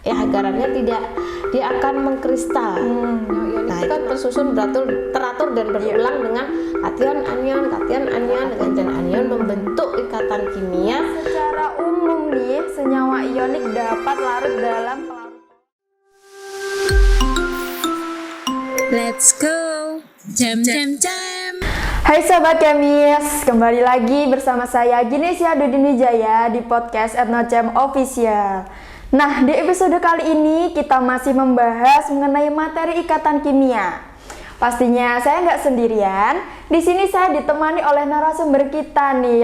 ya garamnya tidak, dia akan mengkristal. Nah itu kan tersusun teratur dan berulang dengan kation anion dengan anion membentuk ikatan kimia. Secara umum nih, senyawa ionik dapat larut dalam pelarut. Let's go, jam. Hai Sobat Kemis, kembali lagi bersama saya Ginesia Dudinwijaya di podcast Etnocem Official. Nah, di episode kali ini kita masih membahas mengenai materi ikatan kimia. Pastinya saya nggak sendirian. Di sini saya ditemani oleh narasumber kita nih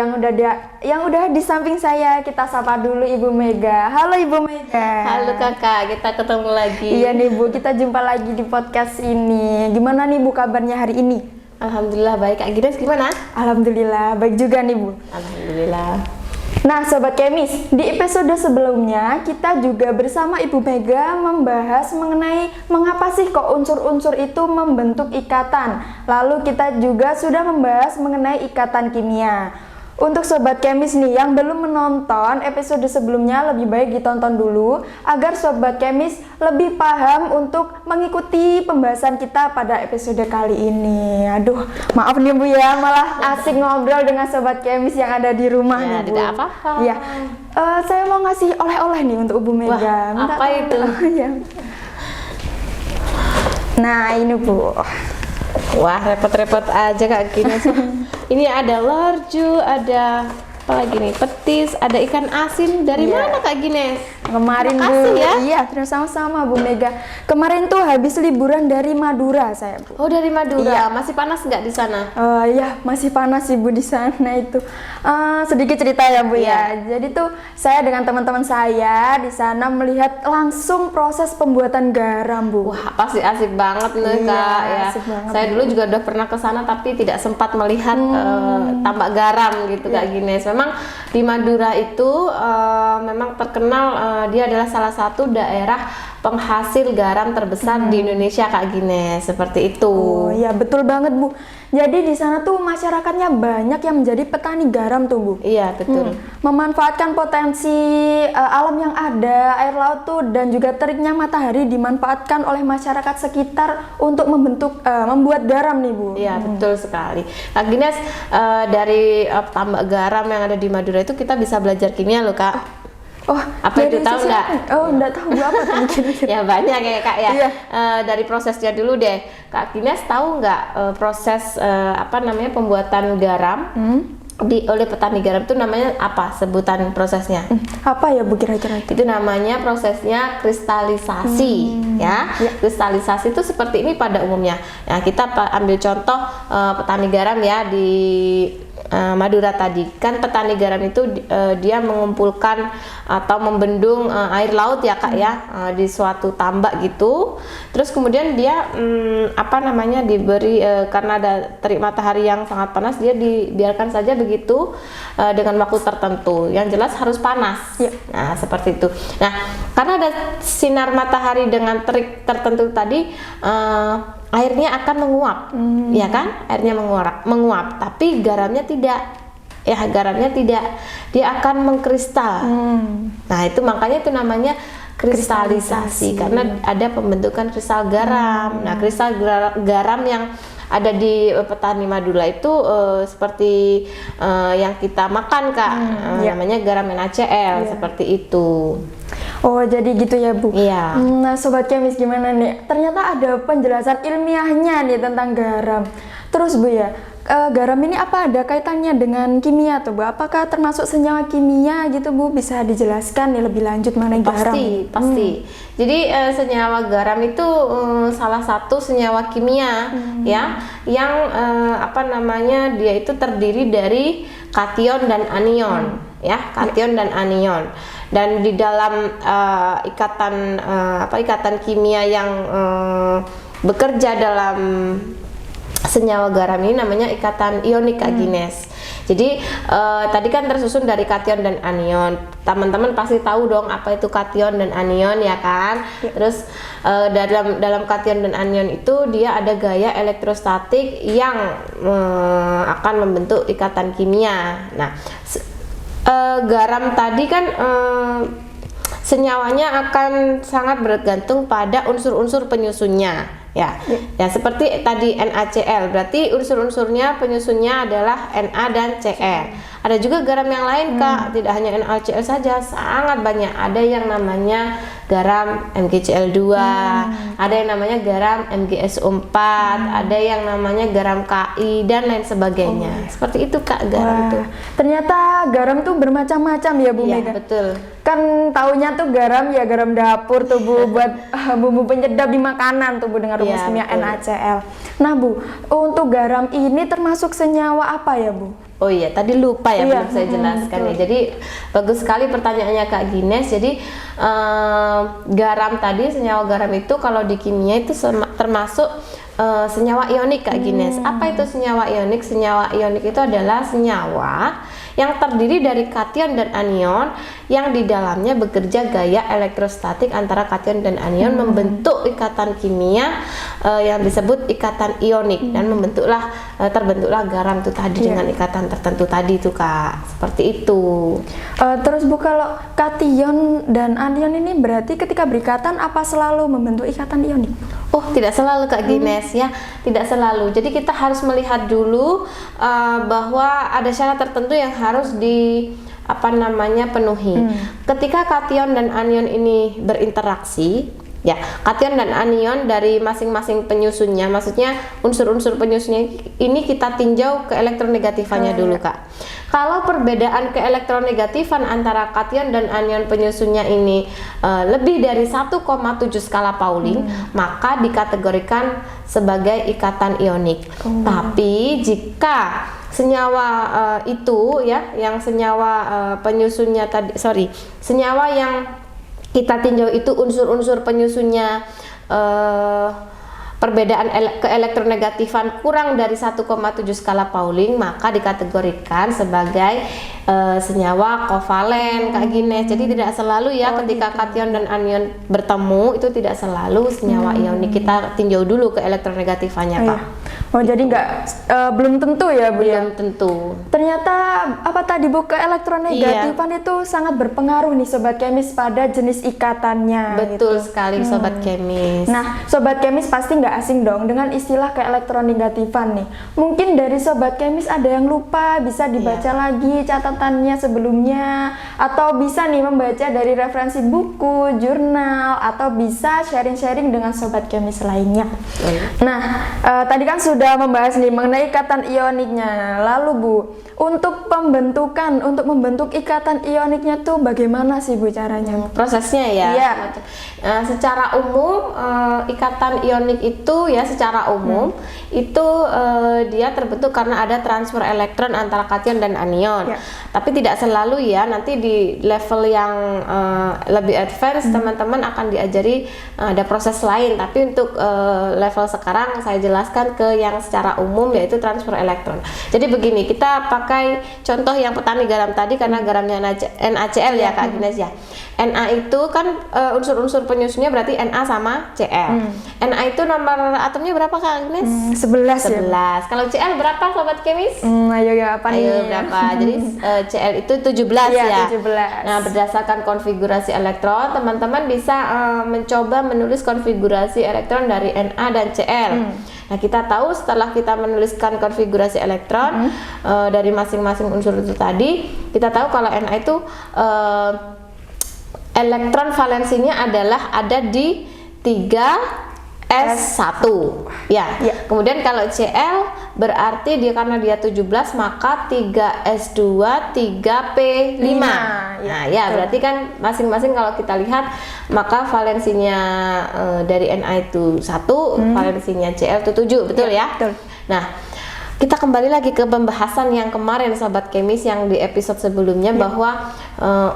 yang udah di samping saya. Kita sapa dulu Ibu Mega. Halo Ibu Mega. Halo Kakak, kita ketemu lagi. Iya nih Bu, kita jumpa lagi di podcast ini. Gimana nih Bu kabarnya hari ini? Alhamdulillah baik. Kak Gines gimana? Alhamdulillah baik juga nih Bu. Alhamdulillah. Nah Sobat Kemis, di episode sebelumnya kita juga bersama Ibu Mega membahas mengenai mengapa sih kok unsur-unsur itu membentuk ikatan. Lalu kita juga sudah membahas mengenai ikatan kimia. Untuk Sobat Kemis nih yang belum menonton episode sebelumnya, lebih baik ditonton dulu agar Sobat Kemis lebih paham untuk mengikuti pembahasan kita pada episode kali ini. Aduh, maaf nih Bu ya, malah asik ngobrol dengan Sobat Kemis yang ada di rumah Ya, nih Bu. tidak apa-apa. Iya, saya mau ngasih oleh-oleh nih untuk Bu Mega. Wah, apa itu? Ya. Nah ini Bu. Wah, repot-repot aja Kak Gines. Ini ada lorju, ada apa lagi nih? Petis, ada ikan asin. Dari mana Kak Gines? Kemarin Makasih Bu, ya. iya terus sama-sama Bu Mega. Kemarin tuh habis liburan dari Madura saya Bu. Oh, dari Madura. Iya. Masih panas nggak di sana? Ya masih panas sih Bu di sana itu. Sedikit cerita ya Bu ya. Jadi tuh saya dengan teman-teman saya di sana melihat langsung proses pembuatan garam Bu. Wah, pasti asik banget nih Iya, Kak ya. asik banget, Saya dulu juga udah pernah ke sana tapi tidak sempat melihat tambak garam gitu Kak Gines. Memang di Madura itu memang terkenal dia adalah salah satu daerah penghasil garam terbesar di Indonesia Kak Gines, seperti itu. Oh iya betul banget Bu. Jadi di sana tuh masyarakatnya banyak yang menjadi petani garam tuh Bu. Iya betul. Memanfaatkan potensi alam yang ada, air laut tuh dan juga teriknya matahari dimanfaatkan oleh masyarakat sekitar untuk membuat garam nih Bu. Iya betul sekali. Kak Gines, dari tambak garam yang ada di Madura itu kita bisa belajar kimia loh Kak. Oh, Apa itu dari tahu sisi nggak? apa? Oh, enggak tahu Bu, apa tuh kira-kira. Ya banyak ya Kak ya. Iya. Dari prosesnya dulu deh. Kak Gines tahu nggak proses pembuatan garam oleh petani garam itu namanya apa sebutan prosesnya? Apa ya Bu kira-kira itu? Itu namanya prosesnya kristalisasi ya. Kristalisasi itu seperti ini pada umumnya. Ya, kita ambil contoh petani garam ya di Madura tadi. Kan petani garam itu dia mengumpulkan atau membendung air laut ya Kak ya di suatu tambak gitu. Terus kemudian dia diberi karena ada terik matahari yang sangat panas, dia dibiarkan saja begitu dengan waktu tertentu. Yang jelas harus panas. Ya. Nah, seperti itu. Nah, karena ada sinar matahari dengan terik tertentu tadi, airnya akan menguap, ya kan? Airnya menguap, tapi garamnya tidak. Ya, garamnya tidak. Dia akan mengkristal. Nah, itu makanya itu namanya kristalisasi karena ada pembentukan kristal garam. Nah, kristal garam yang ada di petani Madura itu seperti yang kita makan Kak, namanya garam NaCl seperti itu. Oh jadi gitu ya Bu. Iya. Nah Sobat Kemis gimana nih? Ternyata ada penjelasan ilmiahnya nih tentang garam. Terus Bu ya, garam ini apa ada kaitannya dengan kimia tuh Bu? Apakah termasuk senyawa kimia gitu Bu? Bisa dijelaskan nih lebih lanjut mengenai garam? Pasti. Jadi senyawa garam itu salah satu senyawa kimia ya yang dia itu terdiri dari kation dan anion ya, kation dan anion. Dan di dalam ikatan kimia yang bekerja dalam senyawa garam ini namanya ikatan ionik Kak Gines. Jadi tadi kan tersusun dari kation dan anion. Teman-teman pasti tahu dong apa itu kation dan anion ya kan? Terus dalam kation dan anion itu dia ada gaya elektrostatik yang akan membentuk ikatan kimia. Nah, garam tadi kan senyawanya akan sangat bergantung pada unsur-unsur penyusunnya. Ya, ya seperti tadi NaCl, berarti unsur-unsurnya penyusunnya adalah Na dan Cl. Ada juga garam yang lain Kak, tidak hanya NaCl saja, sangat banyak. Ada yang namanya garam MgCl2, ada yang namanya garam MgSO4, ada yang namanya garam Ki dan lain sebagainya. Seperti itu Kak garam itu. Ternyata garam tuh bermacam-macam ya Bu Iya, Mega. betul. Kan taunya tuh garam ya garam dapur tuh Bu buat bumbu penyedap di makanan tuh Bu dengan rumus Iya, kimia betul. NaCl. Nah Bu, untuk garam ini termasuk senyawa apa ya Bu? Oh iya, tadi lupa ya, Iya, belum saya jelaskan ya. Jadi bagus sekali pertanyaannya Kak Gines. Jadi garam tadi, senyawa garam itu kalau di kimia itu termasuk senyawa ionik Kak Gines. Apa itu senyawa ionik? Senyawa ionik itu adalah senyawa yang terdiri dari kation dan anion yang di dalamnya bekerja gaya elektrostatik antara kation dan anion membentuk ikatan kimia yang disebut ikatan ionik dan terbentuklah garam itu tadi dengan ikatan tertentu tadi itu Kak. Seperti itu. Terus Bu, kalau kation dan anion ini berarti ketika berikatan apa selalu membentuk ikatan ionik? Oh, tidak selalu Kak Gines ya, tidak selalu. Jadi kita harus melihat dulu bahwa ada syarat tertentu yang harus penuhi. Ketika kation dan anion ini berinteraksi, ya, kation dan anion dari masing-masing penyusunnya, maksudnya unsur-unsur penyusunnya ini kita tinjau keelektronegatifannya dulu Kak. Kalau perbedaan keelektronegatifan antara kation dan anion penyusunnya ini lebih dari 1,7 skala Pauling, maka dikategorikan sebagai ikatan ionik. Tapi jika senyawa itu ya, yang senyawa penyusunnya tadi, senyawa yang kita tinjau itu unsur-unsur penyusunnya perbedaan keelektronegatifan kurang dari 1,7 skala Pauling, maka dikategorikan sebagai senyawa kovalen Kak Gines. Jadi tidak selalu ya ketika kation dan anion bertemu itu tidak selalu senyawa ionik. Kita tinjau dulu keelektronegatifannya Kak. Oh, jadi nggak belum tentu ya Bu ya? Belum tentu. Ternyata apa tadi Bu, keelektronegatifan itu sangat berpengaruh nih Sobat Kemis pada jenis ikatannya. Betul sekali Sobat Kemis. Nah, Sobat Kemis pasti nggak asing dong dengan istilah keelektronegatifan nih. Mungkin dari Sobat Kemis ada yang lupa, bisa dibaca lagi catatannya sebelumnya, atau bisa nih membaca dari referensi buku, jurnal, atau bisa sharing-sharing dengan Sobat Kemis lainnya. Nah, tadi kan sudah membahas nih mengenai ikatan ioniknya. Lalu Bu, untuk membentuk ikatan ioniknya tuh bagaimana sih Bu caranya? Prosesnya ya. Iya. Secara umum ikatan ionik itu ya secara umum itu dia terbentuk karena ada transfer elektron antara kation dan anion. Tapi tidak selalu ya. Nanti di level yang lebih advance teman-teman akan diajari ada proses lain. Tapi untuk level sekarang saya jelaskan ke yang secara umum yaitu transfer elektron. Jadi begini, kita pakai contoh yang petani garam tadi karena garamnya NaCl ya Kak Gines ya. Na itu kan unsur-unsur penyusunnya berarti Na sama Cl. Na itu nomor atomnya berapa Kak Agnes? 11 ya. Kalau Cl berapa Sobat Kemis? Ayo ya, apa nih? Ayo berapa? Jadi Cl itu 17 ya. 17. Nah, berdasarkan konfigurasi elektron, teman-teman bisa mencoba menulis konfigurasi elektron dari Na dan Cl. Nah, kita tahu setelah kita menuliskan konfigurasi elektron dari masing-masing unsur itu tadi, kita tahu kalau Na itu elektron valensinya adalah ada di 3s1 ya. Kemudian kalau Cl berarti dia karena dia 17 maka 3s2 3p5. Nah ya berarti kan masing-masing kalau kita lihat maka valensinya dari Na itu 1, valensinya Cl itu 7, betul ya? Betul. Nah, kita kembali lagi ke pembahasan yang kemarin Sobat Kemis yang di episode sebelumnya bahwa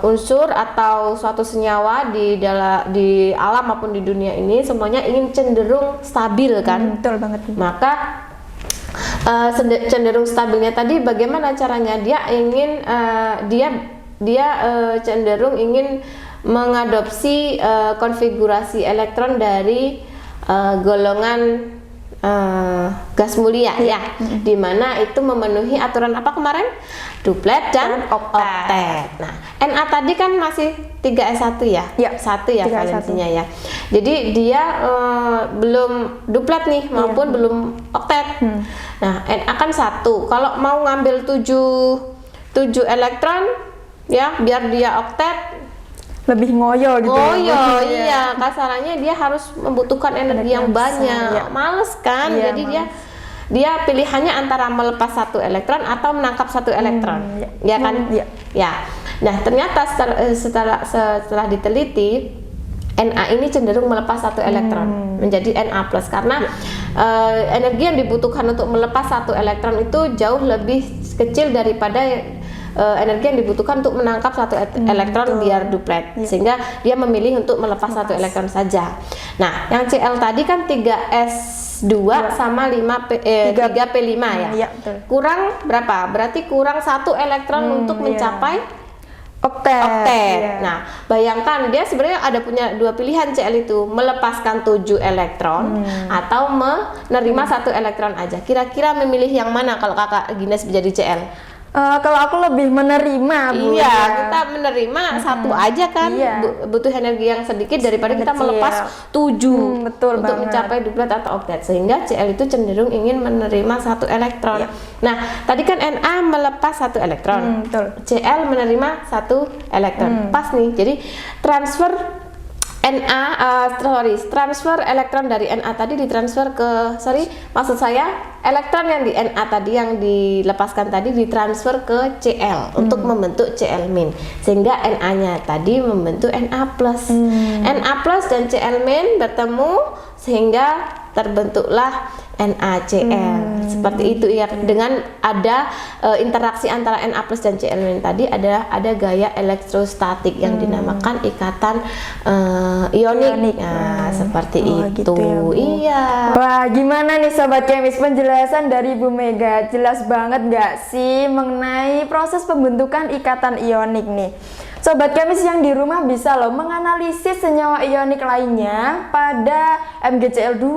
unsur atau suatu senyawa di alam maupun di dunia ini semuanya ingin cenderung stabil kan? Betul banget. Maka cenderung stabilnya tadi bagaimana caranya? Dia ingin cenderung ingin mengadopsi konfigurasi elektron dari golongan gas mulia ya, dimana itu memenuhi aturan apa kemarin? Duplet dan oktet. Nah, Na tadi kan masih 3s1 ya? Ya, 1 ya 3s1. valensinya ya. Jadi dia belum duplet nih maupun belum oktet. Nah, Na kan 1. Kalau mau ngambil 7 elektron ya, biar dia oktet Lebih ngoyo gitu. ngoyo, iya, kasarannya dia harus membutuhkan energi yang banyak. ya. Males kan? Iya, Jadi dia pilihannya antara melepas 1 elektron atau menangkap 1 elektron. Ya kan? Iya. Ya. Nah, ternyata setelah diteliti, Na ini cenderung melepas 1 elektron menjadi Na+ karena energi yang dibutuhkan untuk melepas 1 elektron itu jauh lebih kecil daripada energi yang dibutuhkan untuk menangkap 1 elektron biar duplet, sehingga dia memilih untuk melepas 1 elektron saja. Nah, yang Cl tadi kan 3s2 sama 3p5 ya. Iya, betul. Kurang berapa? Berarti kurang 1 elektron untuk mencapai oktet. Iya. Nah, bayangkan dia sebenarnya ada punya 2 pilihan Cl itu, melepaskan 7 elektron atau menerima 1 elektron aja. Kira-kira memilih yang mana kalau Kakak Agnes menjadi Cl? Kalau aku lebih menerima, Bu. Iya, kita menerima 1 aja kan, Iya. butuh energi yang sedikit daripada kita Kecil. melepas 7 betul untuk banget. mencapai duplet atau oktet, sehingga Cl itu cenderung ingin menerima 1 elektron. Iya. Nah, tadi kan Na melepas 1 elektron, betul. Cl menerima 1 elektron, pas nih. Jadi transfer transfer elektron dari Na tadi ditransfer ke, maksud saya elektron yang di Na tadi yang dilepaskan tadi ditransfer ke Cl untuk membentuk Cl-, sehingga Na-nya tadi membentuk Na+. Na+ dan Cl- bertemu sehingga terbentuklah NaCl. Seperti itu ya, dengan ada interaksi antara Na+ dan Cl- tadi ada gaya elektrostatik yang dinamakan ikatan ionik. Nah, seperti itu. gitu ya, Bu. Iya. Wah, gimana nih Sobat Kemis, penjelasan dari Bu Mega? Jelas banget nggak sih mengenai proses pembentukan ikatan ionik nih? Sobat Kemis yang di rumah bisa loh menganalisis senyawa ionik lainnya pada MgCl2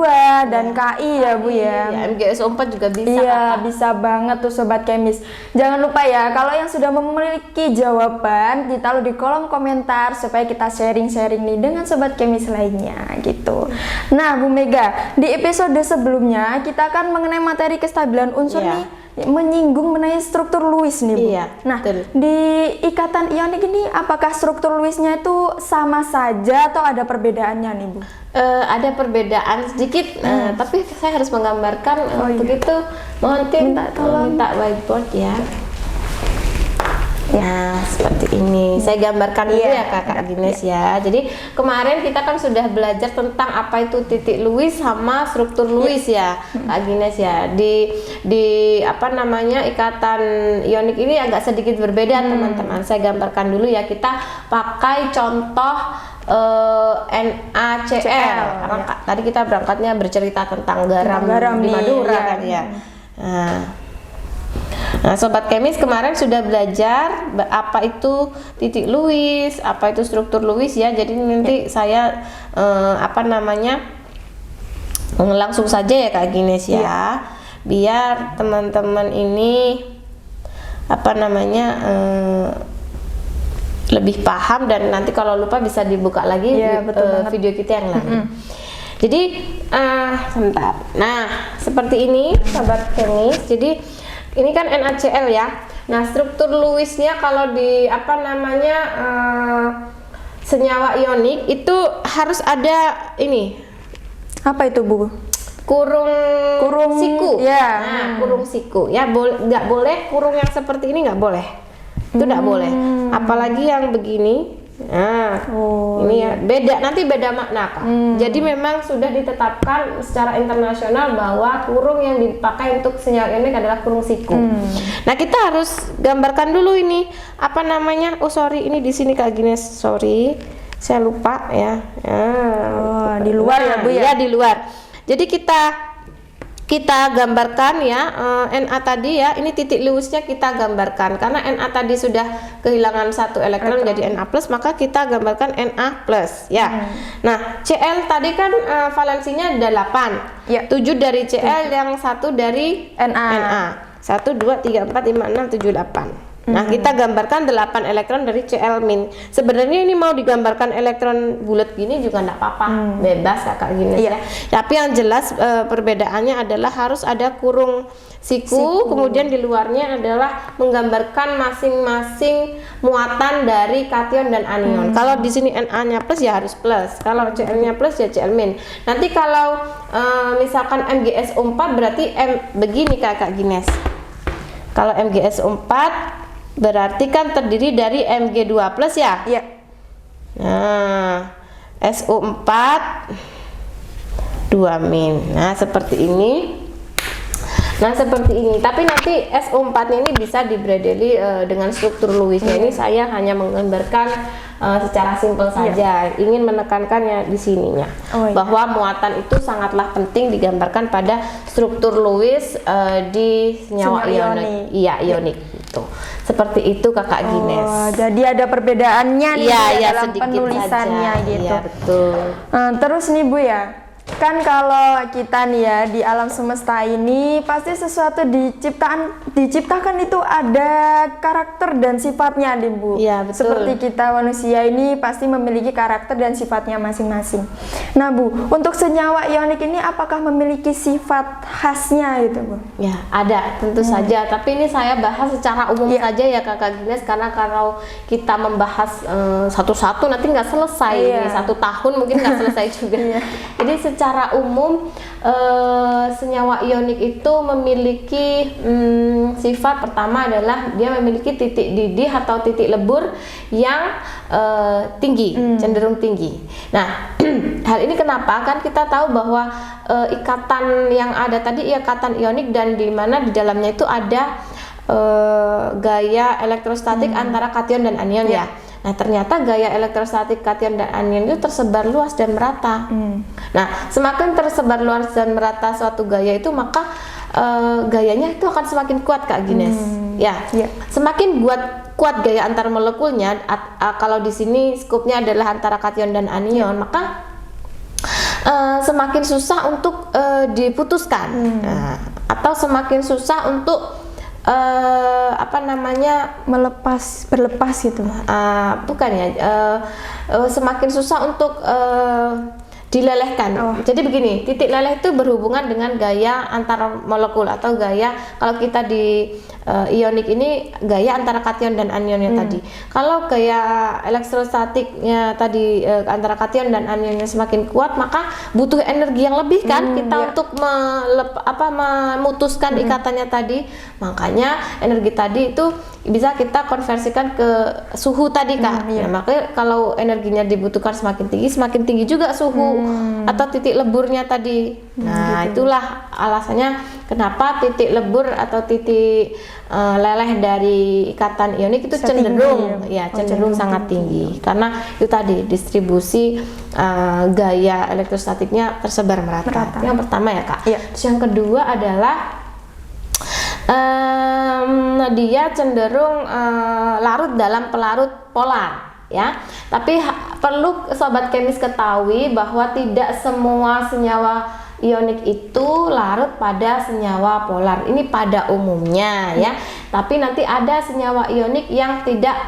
dan Ki ya Bu ya. Iya, MgSO4 juga bisa. Iya, Kakak. bisa banget tuh Sobat Kemis. Jangan lupa ya, kalau yang sudah memiliki jawaban, ditaruh di kolom komentar supaya kita sharing-sharing nih dengan Sobat Kemis lainnya gitu. Nah, Bu Mega, di episode sebelumnya kita akan mengenai materi kestabilan unsur Iya. nih, menyinggung mengenai struktur Lewis nih, Bu. Iya, Nah, betul. di ikatan ionik ini apakah struktur Lewisnya itu sama saja atau ada perbedaannya nih, Bu? Ada perbedaan sedikit, tapi saya harus menggambarkan. Untuk itu mohon tim minta whiteboard ya. Nah, seperti ini. Saya gambarkan dulu ya Kakak Agnes ya. Jadi kemarin kita kan sudah belajar tentang apa itu titik Lewis sama struktur Lewis ya, Kak Agnes ya. Di apa namanya, ikatan ionik ini agak sedikit berbeda teman-teman. Saya gambarkan dulu ya. Kita pakai contoh NaCl. Karena tadi kita berangkatnya bercerita tentang garam di nih, Madura iya. kan ya. Nah, Sobat Kemis kemarin sudah belajar apa itu titik Lewis, apa itu struktur Lewis ya. Jadi nanti saya apa namanya, langsung saja ya Kak Agnes ya, biar teman-teman ini apa namanya lebih paham, dan nanti kalau lupa bisa dibuka lagi video kita yang lain. Jadi sebentar. Nah, seperti ini Sobat Kemis. Jadi ini kan NaCl ya. Nah, struktur Lewisnya kalau di apa namanya senyawa ionik itu harus ada ini. Apa itu, Bu? Kurung siku. ya. Nah, kurung siku ya, nggak boleh kurung yang seperti ini, nggak boleh. Itu nggak boleh. Apalagi yang begini. Nah, ini ya beda, nanti beda makna Kak. Jadi memang sudah ditetapkan secara internasional bahwa kurung yang dipakai untuk senyawa ionik adalah kurung siku. Nah, kita harus gambarkan dulu ini apa namanya. Ini di sini Kak Agnes, saya lupa ya. Di luar ya Bu ya? Iya, di luar. Jadi kita kita gambarkan ya Na tadi ya, ini titik Lewisnya kita gambarkan karena Na tadi sudah kehilangan satu elektron jadi Na+, maka kita gambarkan Na+, ya. Nah, Cl tadi kan valensinya 8. Ya. 7 dari Cl, yang 1 dari Na. 1 2 3 4 5 6 7 8. Nah, kita gambarkan 8 elektron dari Cl-. Sebenarnya ini mau digambarkan elektron bulat gini juga enggak apa-apa, bebas Kakak Gines ya. Tapi yang jelas perbedaannya adalah harus ada kurung siku, kemudian di luarnya adalah menggambarkan masing-masing muatan dari kation dan anion. Kalau di sini Na-nya plus ya harus plus, kalau Cl-nya plus ya Cl-. Nanti kalau misalkan MgSO4 berarti begini Kakak Gines. Kalau MgSO4 berarti kan terdiri dari Mg2+ ya? Iya. Nah, SO4 2-. Nah, seperti ini. Tapi nanti SO4-nya ini bisa dibradeli dengan struktur Lewisnya. Ini saya hanya menggambarkan secara simpel saja. Ingin menekankannya di sininya. Bahwa muatan itu sangatlah penting digambarkan pada struktur Lewis di senyawa ionik. Iya, ionik itu. Seperti itu Kakak Gines. Jadi ada perbedaannya nih dalam penulisannya saja. gitu. Iya, betul. Terus nih Bu ya, kan kalau kita nih ya di alam semesta ini pasti sesuatu diciptakan itu ada karakter dan sifatnya nih Bu. Iya, betul. Seperti kita manusia ini pasti memiliki karakter dan sifatnya masing-masing. Nah Bu, untuk senyawa ionik ini apakah memiliki sifat khasnya gitu Bu? Ya, ada tentu saja. Tapi ini saya bahas secara umum saja ya Kakak Gines, karena kalau kita membahas satu-satu nanti nggak selesai. Ini 1 tahun mungkin nggak selesai juga. Jadi secara umum senyawa ionik itu memiliki sifat pertama adalah dia memiliki titik didih atau titik lebur yang tinggi, cenderung tinggi. Nah, hal ini kenapa? Kan kita tahu bahwa ikatan yang ada tadi ikatan ionik, dan di mana di dalamnya itu ada gaya elektrostatik antara kation dan anion ya. Nah, ternyata gaya elektrostatik kation dan anion itu tersebar luas dan merata. Nah, semakin tersebar luas dan merata suatu gaya itu, maka gayanya itu akan semakin kuat Kak Gines. Semakin kuat gaya antar molekulnya. Kalau di sini skupnya adalah antara kation dan anion, maka semakin susah untuk diputuskan, atau semakin susah untuk berlepas gitu. Bukan ya, semakin susah untuk dilelehkan. Jadi begini, titik leleh itu berhubungan dengan gaya antar molekul atau gaya, kalau kita di ionik ini gaya antara kation dan anionnya tadi. Kalau gaya elektrostatiknya tadi antara kation dan anionnya semakin kuat, maka butuh energi yang lebih kan kita untuk memutuskan ikatannya tadi. Makanya energi tadi itu bisa kita konversikan ke suhu tadi Kak. Nah, makanya kalau energinya dibutuhkan semakin tinggi juga suhu atau titik leburnya tadi. Nah, itulah alasannya kenapa titik lebur atau titik leleh dari ikatan ionik itu cenderung cenderung sangat tinggi, karena itu tadi distribusi gaya elektrostatiknya tersebar merata. Yang pertama ya Kak. Terus yang kedua adalah dia cenderung larut dalam pelarut polar ya. Tapi perlu sobat kemis ketahui bahwa tidak semua senyawa ionik itu larut pada senyawa polar. Ini pada umumnya ya. Tapi nanti ada senyawa ionik yang tidak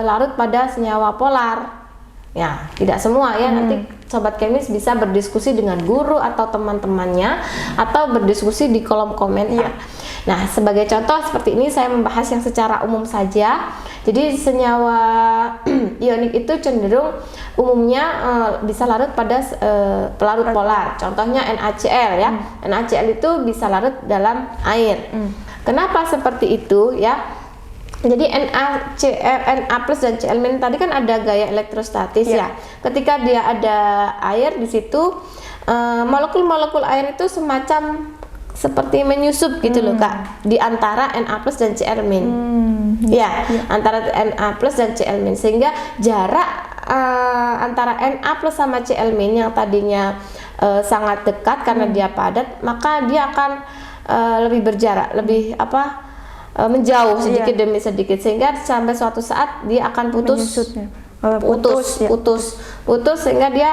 larut pada senyawa polar. Ya, tidak semua ya. Nanti sobat kemis bisa berdiskusi dengan guru atau teman-temannya, atau berdiskusi di kolom komentar. Nah, sebagai contoh seperti ini saya membahas yang secara umum saja. Jadi senyawa ionik itu cenderung umumnya bisa larut pada pelarut polar. Contohnya NaCl ya. NaCl itu bisa larut dalam air. Kenapa seperti itu ya? Jadi NaCl, Na+ dan Cl- tadi kan ada gaya elektrostatis ya. Ketika dia ada air di situ, molekul-molekul air itu semacam seperti menyusup gitu loh Kak, di antara Na+ dan Cl-. Antara Na+ dan Cl-, sehingga jarak antara Na plus sama Cl- yang tadinya sangat dekat karena dia padat, maka dia akan lebih berjarak, lebih menjauh sedikit demi sedikit, sehingga sampai suatu saat dia akan putus sehingga dia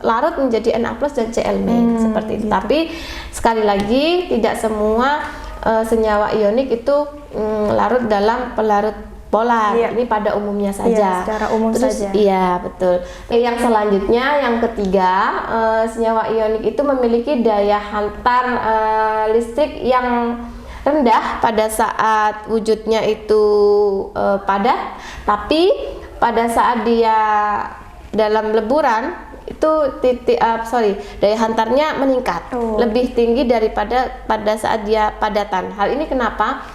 larut menjadi Na plus dan Cl- seperti itu. Tapi sekali lagi tidak semua senyawa ionik itu larut dalam pelarut polar. Ini pada umumnya saja. Secara umum saja. Iya, betul. Yang selanjutnya, yang ketiga, senyawa ionik itu memiliki daya hantar listrik yang rendah pada saat wujudnya itu padat, tapi pada saat dia dalam leburan itu daya hantarnya meningkat, lebih tinggi daripada pada saat dia padatan. Hal ini kenapa?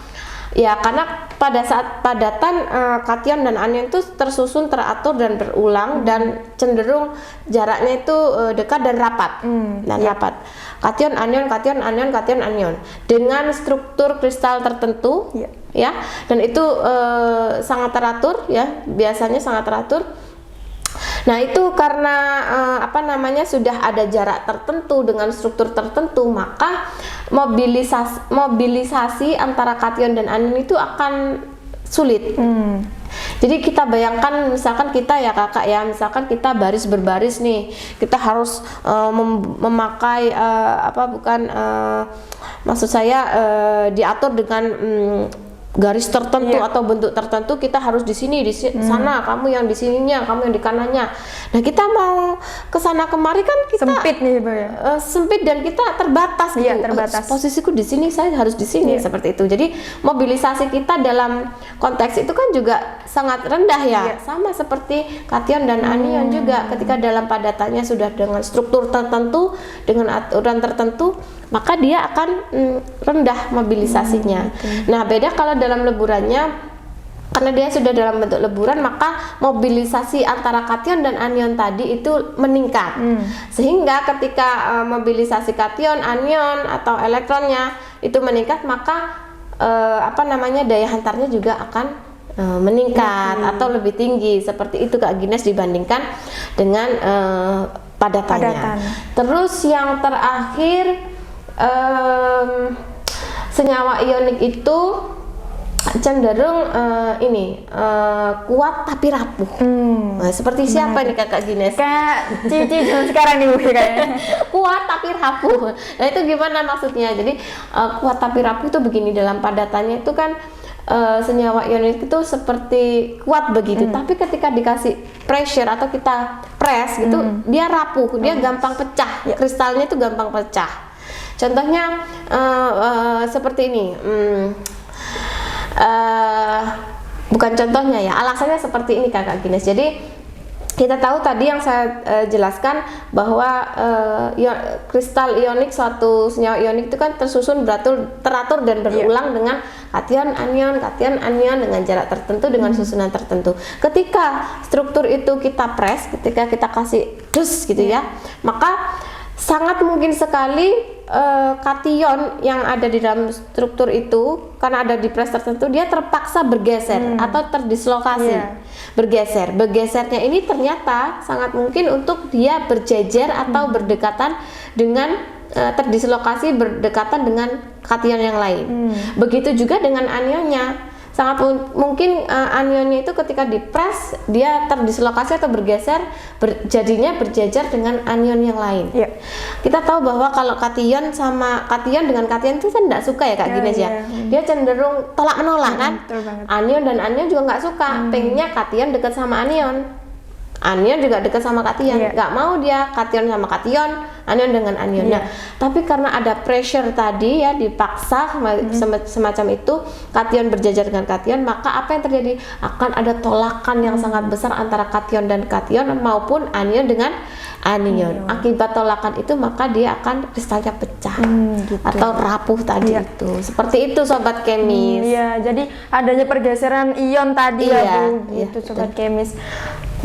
Ya, karena pada saat padatan kation dan anion itu tersusun, teratur dan berulang dan cenderung jaraknya itu dekat dan rapat. Rapat. Kation anion, kation anion, kation anion dengan struktur kristal tertentu, ya. Dan itu sangat teratur, ya. Biasanya sangat teratur. Nah, itu karena sudah ada jarak tertentu dengan struktur tertentu, maka mobilisasi antara kation dan anion itu akan sulit. Jadi kita bayangkan, misalkan kita ya kakak ya, misalkan kita baris berbaris nih, kita harus memakai maksud saya diatur dengan garis tertentu atau bentuk tertentu. Kita harus di sini, di sana, kamu yang di sininya, kamu yang di kanannya. Nah, kita mau ke sana kemari kan kita sempit nih, Ibu, ya. Sempit dan kita terbatas gitu. Terbatas. Posisiku di sini, saya harus di sini, seperti itu. Jadi mobilisasi kita dalam konteks itu kan juga sangat rendah ya. Sama seperti kation dan anion juga, ketika dalam padatannya sudah dengan struktur tertentu, dengan aturan tertentu, maka dia akan rendah mobilisasinya. Nah, beda kalau dalam leburannya, karena dia sudah dalam bentuk leburan, maka mobilisasi antara kation dan anion tadi itu meningkat. Sehingga ketika mobilisasi kation, anion atau elektronnya itu meningkat, maka daya hantarnya juga akan meningkat atau lebih tinggi. Seperti itu Kak Gines, dibandingkan dengan padatannya. Terus yang terakhir, senyawa ionik itu cenderung kuat tapi rapuh. Nah, seperti siapa nih Kakak Gines? Kayak cici sekarang nih Bu, kayaknya. Kuat tapi rapuh. Nah, itu gimana maksudnya? Jadi kuat tapi rapuh itu begini, dalam padatannya itu kan senyawa ionik itu seperti kuat begitu, tapi ketika dikasih pressure atau kita press gitu, dia rapuh, dia gampang pecah, kristalnya itu gampang pecah. Contohnya seperti ini, bukan contohnya ya, alasannya seperti ini Kakak Gines. Jadi kita tahu tadi yang saya jelaskan bahwa kristal ionik, suatu senyawa ionik itu kan tersusun teratur dan berulang dengan kation anion dengan jarak tertentu, dengan susunan tertentu. Ketika struktur itu kita press, ketika kita kasih dus gitu ya, maka sangat mungkin sekali kation yang ada di dalam struktur itu, karena ada di press tertentu, dia terpaksa bergeser atau terdislokasi. Bergesernya ini ternyata sangat mungkin untuk dia berjejer atau berdekatan dengan terdislokasi, berdekatan dengan kation yang lain. Begitu juga dengan anionnya. Sangat mungkin anionnya itu ketika dipres dia terdislokasi atau bergeser, jadinya berjejer dengan anion yang lain. Kita tahu bahwa kalau kation dengan kation itu kan tidak suka ya Kak Gines ya. Dia cenderung tolak menolak kan. Anion dan anion juga nggak suka. Pengennya kation dekat sama anion. Anion juga dekat sama kation, nggak mau dia kation sama kation, anion dengan anion. Nah, tapi karena ada pressure tadi ya, dipaksa semacam itu, kation berjajar dengan kation, maka apa yang terjadi? Akan ada tolakan yang sangat besar antara kation dan kation maupun anion dengan anion. Akibat tolakan itu maka dia akan kristalnya pecah atau rapuh tadi itu. Seperti itu Sobat Kemis. Jadi adanya pergeseran ion tadi ya Bu, gitu Sobat Kemis.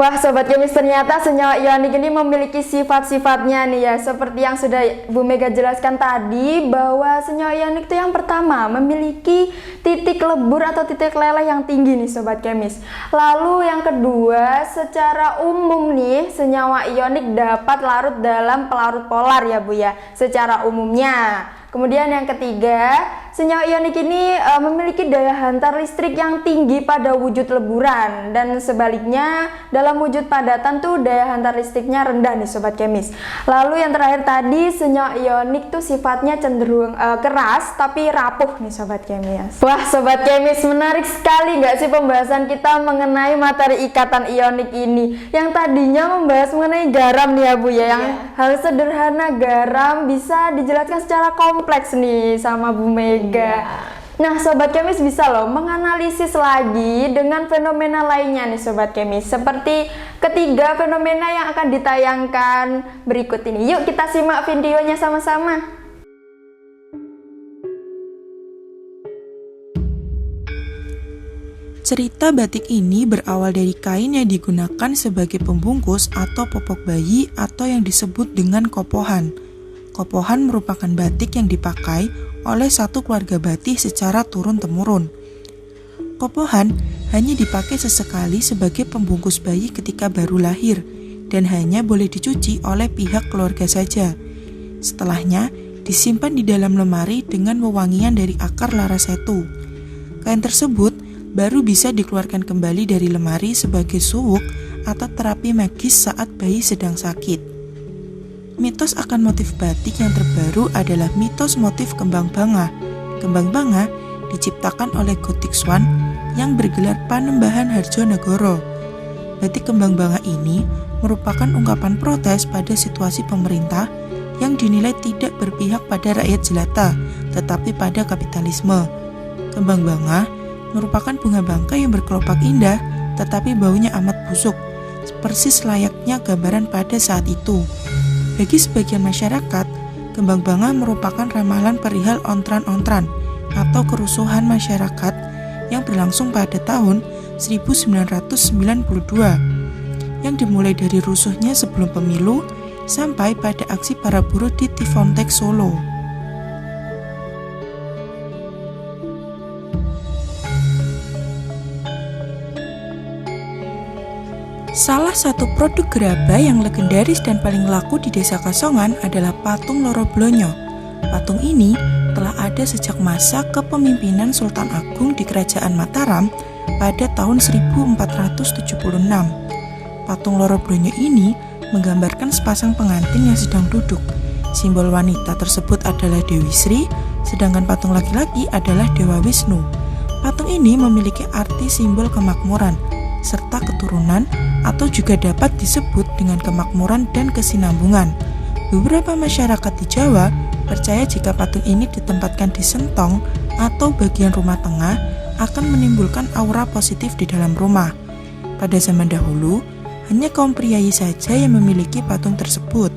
Wah Sobat Kemis, ternyata senyawa ionik ini memiliki sifat-sifatnya nih ya. Seperti yang sudah Bu Mega jelaskan tadi, bahwa senyawa ionik itu yang pertama memiliki titik lebur atau titik leleh yang tinggi nih Sobat Kemis. Lalu yang kedua, secara umum nih senyawa ionik dapat larut dalam pelarut polar ya Bu ya, secara umumnya. Kemudian yang ketiga, senyawa ionik ini memiliki daya hantar listrik yang tinggi pada wujud leburan, dan sebaliknya dalam wujud padatan tuh daya hantar listriknya rendah nih Sobat Kemis. Lalu yang terakhir tadi, senyawa ionik tuh sifatnya cenderung keras tapi rapuh nih Sobat Kemis. Wah Sobat Kemis, menarik sekali nggak sih pembahasan kita mengenai materi ikatan ionik ini, yang tadinya membahas mengenai garam nih ya Bu ya, yang hal sederhana garam bisa dijelaskan secara kompleks nih sama Bu Mega. Nah Sobat Kemis bisa loh menganalisis lagi dengan fenomena lainnya nih Sobat Kemis, seperti ketiga fenomena yang akan ditayangkan berikut ini. Yuk kita simak videonya sama-sama. Cerita batik ini berawal dari kain yang digunakan sebagai pembungkus atau popok bayi atau yang disebut dengan kopohan. Kopohan merupakan batik yang dipakai oleh satu keluarga batik secara turun-temurun. Kopohan hanya dipakai sesekali sebagai pembungkus bayi ketika baru lahir dan hanya boleh dicuci oleh pihak keluarga saja. Setelahnya disimpan di dalam lemari dengan wewangian dari akar larasetu. Kain tersebut baru bisa dikeluarkan kembali dari lemari sebagai suwuk atau terapi magis saat bayi sedang sakit. Mitos akan motif batik yang terbaru adalah mitos motif kembang banga. Kembang banga diciptakan oleh Gothic Swan yang bergelar Panembahan Harjonegoro. Batik kembang banga ini merupakan ungkapan protes pada situasi pemerintah yang dinilai tidak berpihak pada rakyat jelata, tetapi pada kapitalisme. Kembang banga merupakan bunga bangkai yang berkelopak indah, tetapi baunya amat busuk, persis layaknya gambaran pada saat itu. Bagi sebagian masyarakat, kembang banga merupakan ramalan perihal ontran-ontran atau kerusuhan masyarakat yang berlangsung pada tahun 1992, yang dimulai dari rusuhnya sebelum pemilu sampai pada aksi para buruh di Tivontek Solo. Salah satu produk gerabah yang legendaris dan paling laku di Desa Kasongan adalah patung Loro Blonyo. Patung ini telah ada sejak masa kepemimpinan Sultan Agung di Kerajaan Mataram pada tahun 1476. Patung Loro Blonyo ini menggambarkan sepasang pengantin yang sedang duduk. Simbol wanita tersebut adalah Dewi Sri, sedangkan patung laki-laki adalah Dewa Wisnu. Patung ini memiliki arti simbol kemakmuran serta keturunan, atau juga dapat disebut dengan kemakmuran dan kesinambungan. Beberapa masyarakat di Jawa percaya jika patung ini ditempatkan di sentong atau bagian rumah tengah akan menimbulkan aura positif di dalam rumah. Pada zaman dahulu, hanya kaum priayi saja yang memiliki patung tersebut.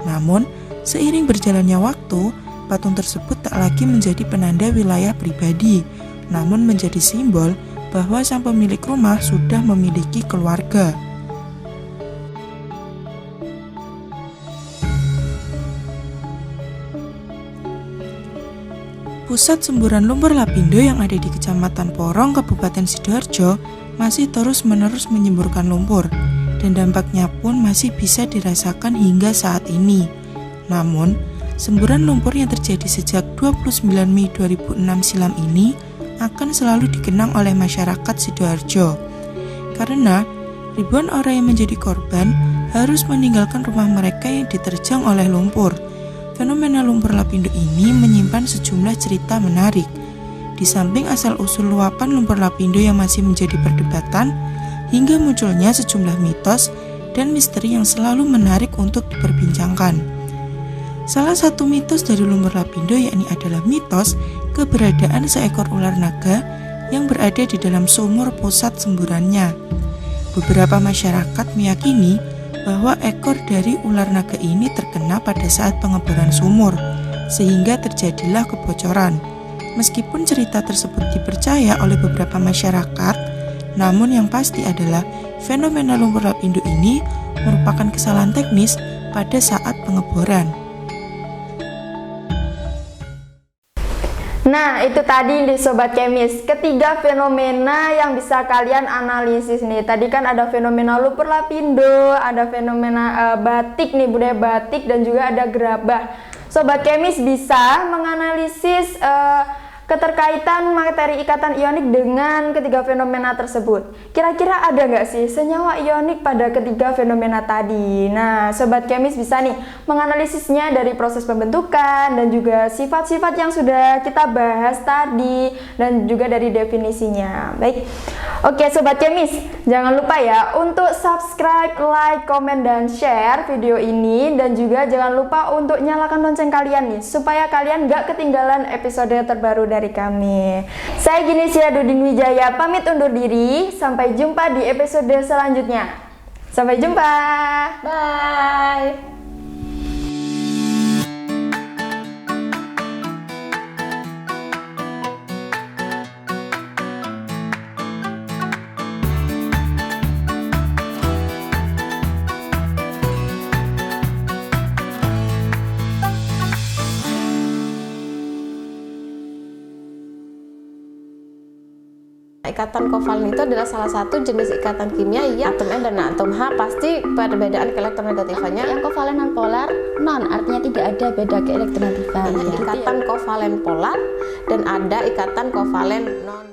Namun, seiring berjalannya waktu, patung tersebut tak lagi menjadi penanda wilayah pribadi, namun menjadi simbol bahwa sang pemilik rumah sudah memiliki keluarga. Pusat semburan lumpur lapindo yang ada di Kecamatan Porong, Kabupaten Sidoarjo masih terus-menerus menyemburkan lumpur, dan dampaknya pun masih bisa dirasakan hingga saat ini. Namun, semburan lumpur yang terjadi sejak 29 Mei 2006 silam ini akan selalu dikenang oleh masyarakat Sidoarjo, karena ribuan orang yang menjadi korban harus meninggalkan rumah mereka yang diterjang oleh lumpur. Fenomena lumpur lapindo ini menyimpan sejumlah cerita menarik. Di samping asal-usul luapan lumpur lapindo yang masih menjadi perdebatan, hingga munculnya sejumlah mitos dan misteri yang selalu menarik untuk diperbincangkan. Salah satu mitos dari lumpur lapindo yakni adalah mitos keberadaan seekor ular naga yang berada di dalam sumur pusat semburannya. Beberapa masyarakat meyakini bahwa ekor dari ular naga ini terkena pada saat pengeboran sumur, sehingga terjadilah kebocoran. Meskipun cerita tersebut dipercaya oleh beberapa masyarakat, namun yang pasti adalah Fenomena lumpur lapindo ini merupakan kesalahan teknis pada saat pengeboran. Nah, itu tadi nih Sobat Kemis, ketiga fenomena yang bisa kalian analisis nih. Tadi kan ada fenomena lumpur lapindo, ada fenomena batik nih, budaya batik, dan juga ada gerabah. Sobat Kemis bisa menganalisis keterkaitan materi ikatan ionik dengan ketiga fenomena tersebut. Kira-kira ada nggak sih senyawa ionik pada ketiga fenomena tadi? Nah, Sobat Kemis bisa nih menganalisisnya dari proses pembentukan dan juga sifat-sifat yang sudah kita bahas tadi dan juga dari definisinya. Baik, oke Sobat Kemis, jangan lupa ya untuk subscribe, like, komen, dan share video ini, dan juga jangan lupa untuk nyalakan lonceng kalian nih supaya kalian nggak ketinggalan episode terbaru dari kami. Saya Ginesia Dudin Wijaya pamit undur diri. Sampai jumpa di episode selanjutnya. Sampai jumpa. Bye. Ikatan kovalen itu adalah salah satu jenis ikatan kimia yang atom N dan atom H pasti perbedaan keelektronegatifannya. Yang kovalen non polar non, artinya tidak ada beda keelektronegatifan. Ikatan kovalen polar dan ada ikatan kovalen non